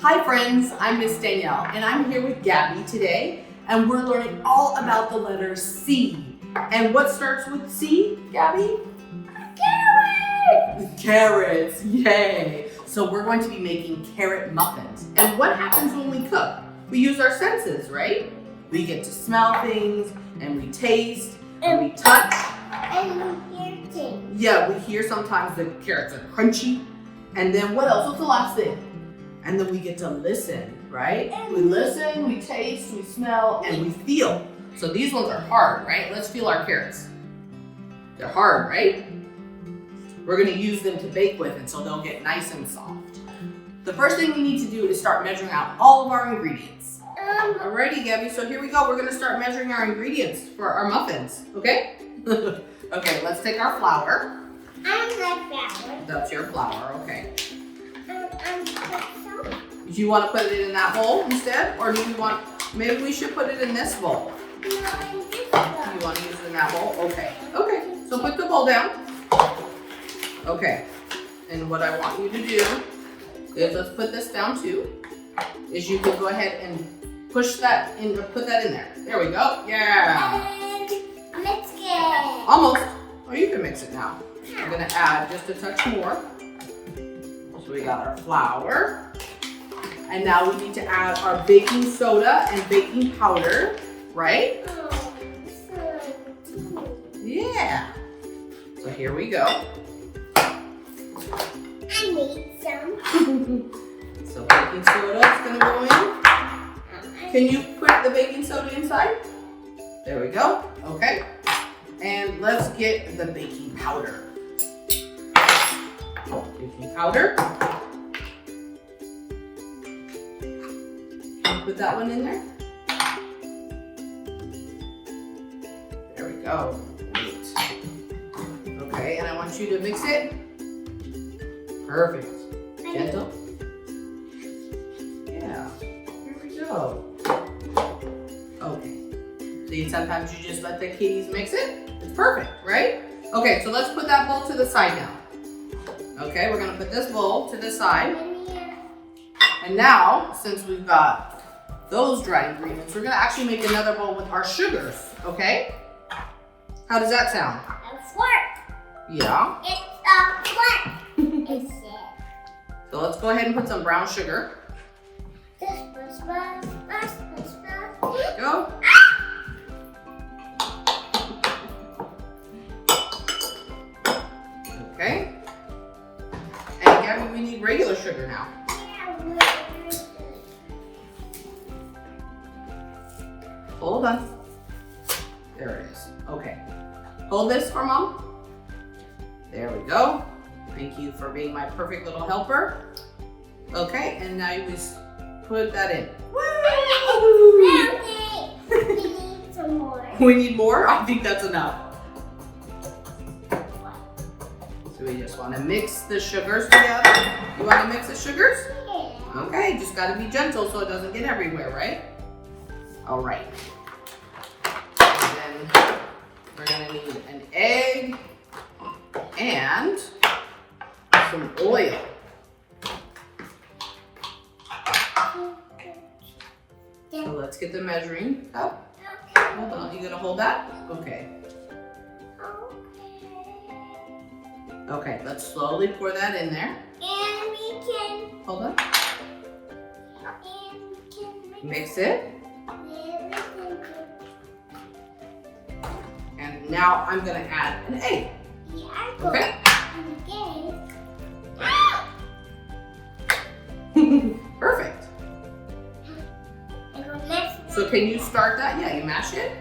Hi friends, I'm Miss Danielle and I'm here with Gabby today and we're learning all about the letter C. And what starts with C, Gabby? Carrots! Carrots, yay! So we're going to be making carrot muffins. And what happens when we cook? We use our senses, right? We get to smell things and we taste and we touch. And we hear things. Yeah, we hear sometimes the carrots are crunchy. And then what else? What's the last thing? And then we get to listen, right? We listen, we taste, we smell, and we feel. So these ones are hard, right? Let's feel our carrots. They're hard, right? We're gonna use them to bake with, and so they'll get nice and soft. The first thing we need to do is start measuring out all of our ingredients. Alrighty, Gabby, so here we go. We're gonna start measuring our ingredients for our muffins, okay? Okay, let's take our flour. I like flour. That's your flour, okay. Put some. Do you want to put it in that bowl instead? Or do you want, maybe we should put it in this bowl? No, in this You bowl. want to use it in that bowl? Okay. Okay, so put the bowl down. Okay, and what I want you to do is, let's put this down too, is you can go ahead and push that in, or put that in there. There we go, yeah. And mix it. Almost, or you can mix it now. I'm gonna add just a touch more. So we got our flour. And now we need to add our baking soda and baking powder, right? Oh, so Yeah. So here we go. I need some. So baking soda is gonna go in. Can you put the baking soda inside? There we go, okay. And let's get the baking powder. Baking powder. Put that one in there. There we go. Great. Okay, and I want you to mix it. Perfect. Gentle. Yeah. Here we go. Okay. See, sometimes you just let the kitties mix it. It's perfect, right? Okay, so let's put that bowl to the side now. Okay, we're gonna put this bowl to the side. And now, since we've got those dry ingredients, we're gonna actually make another bowl with our sugars, okay? How does that sound? It's work. Yeah. It's a work. It's it. So let's go ahead and put some brown sugar. This was. There we go. Okay. And Gabby, we need regular sugar now. Hold on. There it is. Okay. Hold this for Mom. There we go. Thank you for being my perfect little helper. Okay, and now you just put that in. Woo! We need some more. We need more? I think that's enough. So we just want to mix the sugars together. You want to mix the sugars? Yeah. Okay, just got to be gentle so it doesn't get everywhere, right? All right. And then we're gonna need an egg and some oil. So let's get the measuring cup. Hold on, you gonna hold that? Okay. Okay, let's slowly pour that in there. And we can. Hold on. And we can Mix it. everything. And now I'm gonna add an egg. Yeah, Okay? Okay. Perfect. And the next So can you start that? Yeah, you mash it.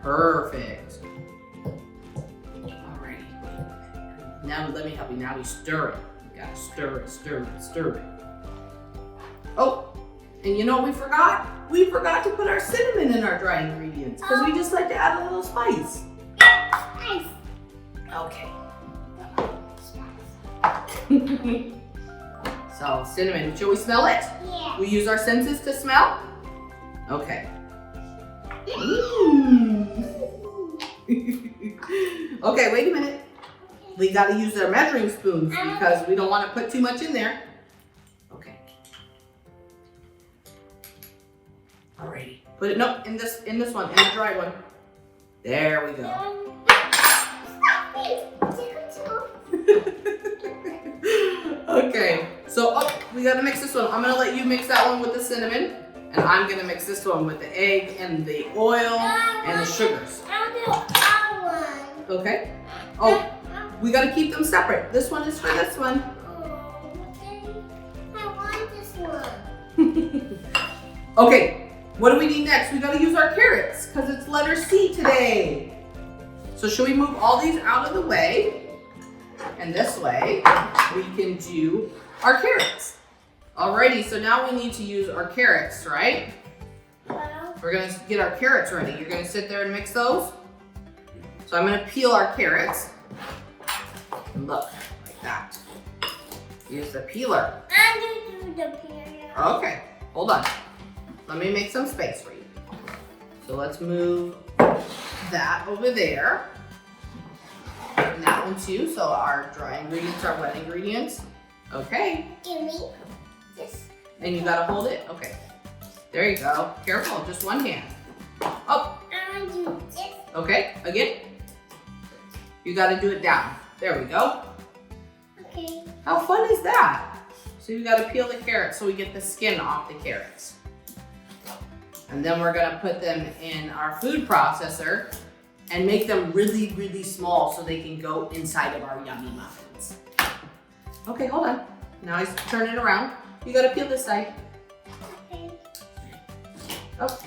Perfect. Alrighty. Now let me help you. Now we stir it. You gotta stir it, stir it, stir it. Oh, and you know what we forgot? We forgot to put our cinnamon in our dry ingredients because we just like to add a little spice. Nice. Okay. So cinnamon, shall we smell it? Yeah. We use our senses to smell? Okay. Mmm. Okay, wait a minute. We gotta use our measuring spoons because we don't want to put too much in there. Okay. Alrighty. Put it, nope, in this one, in the dry one. There we go. Okay, so we gotta mix this one. I'm gonna let you mix that one with the cinnamon, and I'm gonna mix this one with the egg and the oil and the sugars. I'll do that one. Okay. Oh, we gotta keep them separate. This one is for this one. I want this one. Okay, what do we need next? We gotta use our carrots because it's letter C today. So should we move all these out of the way? And this way, we can do our carrots. Alrighty, so now we need to use our carrots, right? Well, We're gonna get our carrots ready. You're gonna sit there and mix those. So I'm gonna peel our carrots. And look, like that. Use the peeler. I'm gonna do the peeler. Okay, hold on. Let me make some space for you. So let's move that over there. And that one too, so our dry ingredients are wet ingredients. Okay, Give me this. and you gotta hold it? Okay, there you go. Careful, just one hand. Oh, I'm gonna do this. okay, again. You gotta do it down. There we go. Okay. How fun is that? So you gotta peel the carrots so we get the skin off the carrots. And then we're gonna put them in our food processor and make them really, really small so they can go inside of our yummy muffins. Okay, hold on. Now I turn it around. You gotta peel this side. Okay. Oh,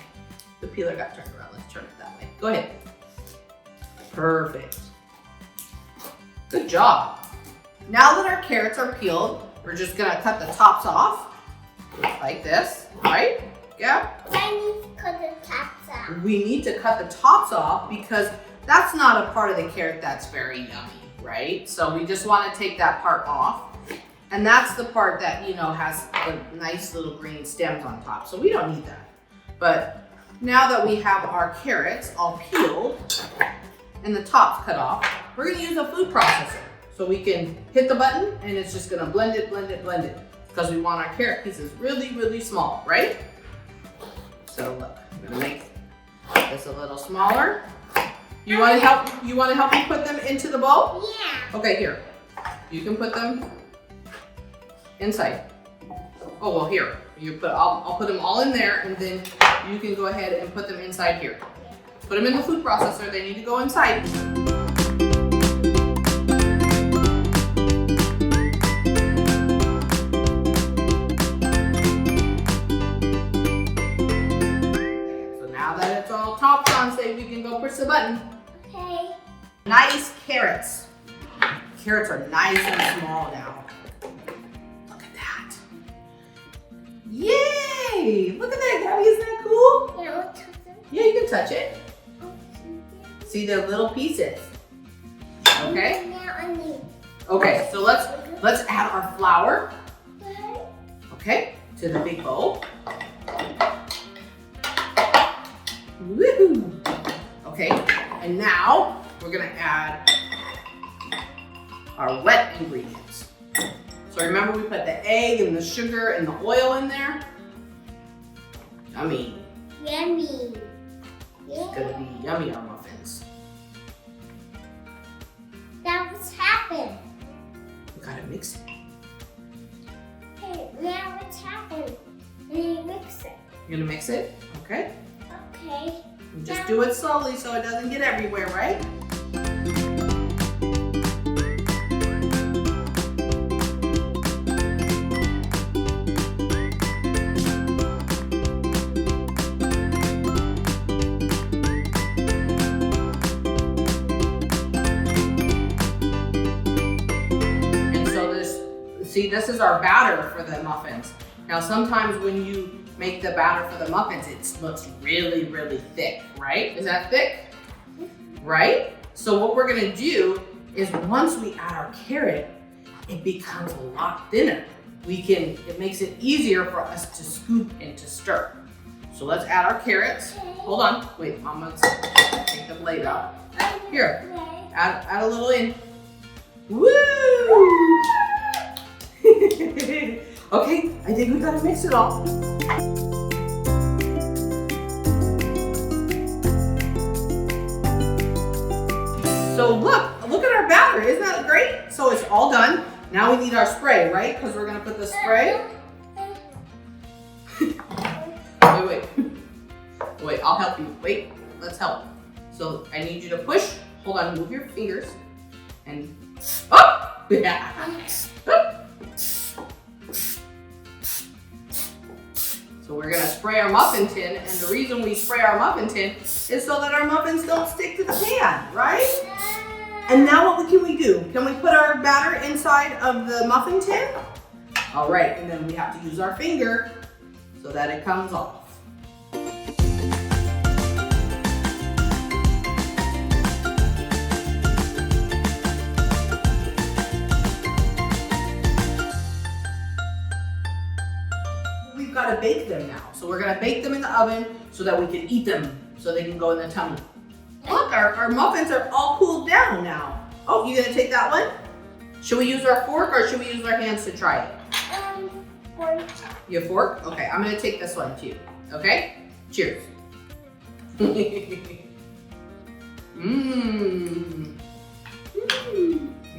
the peeler got turned around. Let's turn it that way. Go ahead. Perfect. Good job. Now that our carrots are peeled, we're just gonna cut the tops off like this, right? Yeah. I need to cut the tops out. We need to cut the tops off because that's not a part of the carrot that's very yummy, right? So we just want to take that part off. And that's the part that, you know, has the nice little green stems on top. So we don't need that. But now that we have our carrots all peeled and the tops cut off, we're going to use a food processor. So we can hit the button and it's just going to blend it, blend it, blend it. Because we want our carrot pieces really, really small, right? So look, I'm gonna make this a little smaller. You want to help? You want to help me put them into the bowl? Yeah. Okay, here. You can put them inside. Oh well, here. You put. I'll put them all in there, and then you can go ahead and put them inside here. Put them in the food processor. They need to go inside. Tops on, say we can go push the button. Okay. Nice carrots. Carrots are nice and small now. Look at that. Yay! Look at that, Gabby. Isn't that cool? Yeah, I'll touch them. Yeah, you can touch it. See the little pieces. Okay. Now I need. Okay, so let's add our flour. Okay. Okay, to the big bowl. Woohoo! Okay, and now we're gonna add our wet ingredients. So remember we put the egg and the sugar and the oil in there? Yummy. Yummy. It's gonna be yummy, our muffins. Now what's happened? We gotta mix it. Okay, now what's happened? And you mix it. You're gonna mix it? Okay. Okay. And just do it slowly so it doesn't get everywhere, right? And so this is our batter for the muffins. Now sometimes when you make the batter for the muffins, it looks really, really thick, right? Is that thick? Right? So what we're gonna do is once we add our carrot, it becomes a lot thinner. It makes it easier for us to scoop and to stir. So let's add our carrots. Hold on, wait, Mama's take the blade out. Here, Okay. add a little in. Woo! Okay, I think we gotta mix it all. So look at our batter. Isn't that great? So it's all done. Now we need our spray, right? Because we're gonna put the spray. Wait, I'll help you. Wait, let's help. So I need you to push. Hold on, move your fingers. And, oh! Yeah. So we're gonna spray our muffin tin, and the reason we spray our muffin tin is so that our muffins don't stick to the pan, right? And now what can we do? Can we put our batter inside of the muffin tin? All right, and then we have to use our finger so that it comes off. We've got to bake them now. So we're gonna bake them in the oven so that we can eat them, so they can go in the tummy. Look, our muffins are all cooled down now. Oh, you gonna take that one? Should we use our fork or should we use our hands to try it? Fork. You have fork? Okay, I'm gonna take this one too. Okay? Cheers.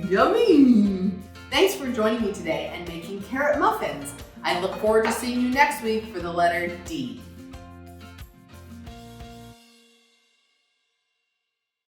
Yummy. Thanks for joining me today and making carrot muffins. I look forward to seeing you next week for the letter D.